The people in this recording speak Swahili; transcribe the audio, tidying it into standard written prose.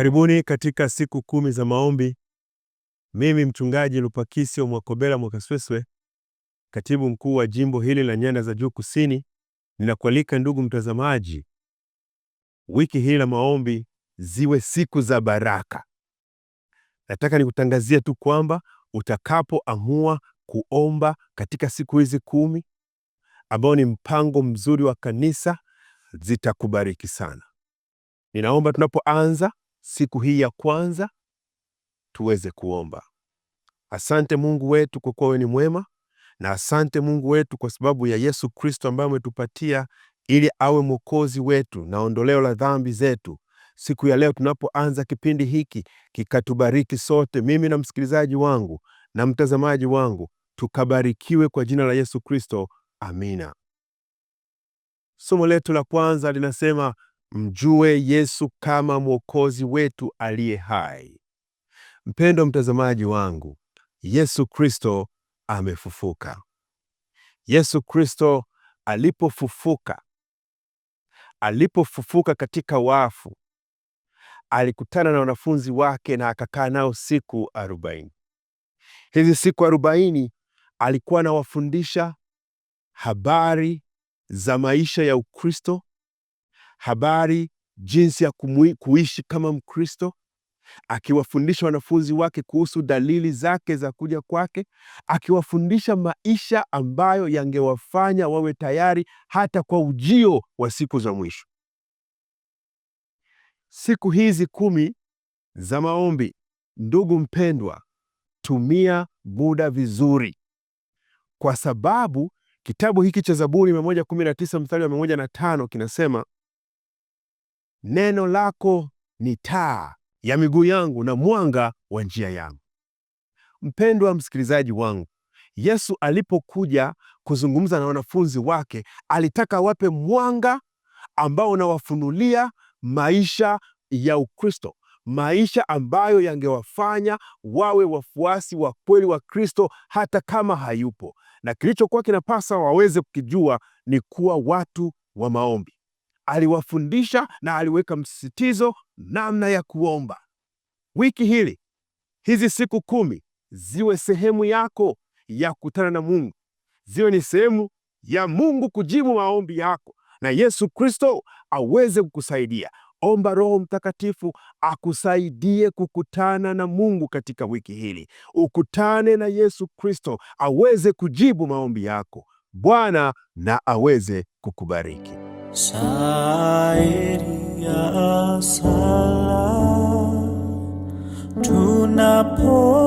Karibuni katika siku 10 za maombi. Mimi mchungaji Lupakisyo Mwakobela Mwakasweswe, katibu mkuu wa jimbo hili la Nyanda za Juu Kusini, ninakualika ndugu mtazamaji, wiki hili la maombi ziwe siku za baraka. Nataka nikutangazia tu kwamba utakapoamua kuomba katika siku hizi 10 ambao ni mpango mzuri wa kanisa, zitakubariki sana. Ninaomba tunapoanza siku hii ya kwanza tuweze kuomba. Asante Mungu wetu kwa kuwa wewe ni mwema, na asante Mungu wetu kwa sababu ya Yesu Kristo ambaye umetupatia ili awe mwokozi wetu na ondoleo la dhambi zetu. Siku ya leo tunapoanza kipindi hiki, kikatubariki sote, mimi na msikilizaji wangu na mtazamaji wangu, tukabarikiwe kwa jina la Yesu Kristo. Amina. Somo letu la kwanza linasema mjue Yesu kama mwokozi wetu aliye hai. Mpendo mtazamaji wangu, Yesu Kristo amefufuka. Yesu Kristo alipofufuka katika wafu, alikutana na wanafunzi wake na akakaa nao siku 40. Hizi siku 40 alikuwa anawafundisha habari za maisha ya Ukristo, habari jinsi ya kuishi kama Mkristo, akiwafundisha wanafunzi wake kuhusu dalili zake za kuja kwake, akiwafundisha maisha ambayo yangewafanya wawe tayari hata kwa ujio wa siku za mwisho. Siku hizi 10 za maombi, ndugu mpendwa, tumia muda vizuri, kwa sababu kitabu hiki cha Zaburi 119 mstari wa 105 kinasema, neno lako ni taa ya miguu yangu na mwanga wa njia yangu. Mpendwa msikilizaji wangu, Yesu alipokuja kuzungumza na wanafunzi wake, alitaka wape mwanga ambao unawafunulia maisha ya Ukristo, maisha ambayo yangewafanya wawe wafuasi wa kweli wa Kristo hata kama hayupo. Na kilichokuwa kinapasa waweze kukijua ni kuwa watu wa maombi. Aliwafundisha na aliweka msisitizo namna ya kuomba. Wiki hizi siku 10 ziwe sehemu yako ya kukutana na Mungu, ziwe ni sehemu ya Mungu kujibu maombi yako na Yesu Kristo aweze kukusaidia. Omba Roho Mtakatifu akusaidie kukutana na Mungu katika wiki hili. Ukutane na Yesu Kristo aweze kujibu maombi yako. Bwana na aweze kukubariki. Shairi ya sala tunapo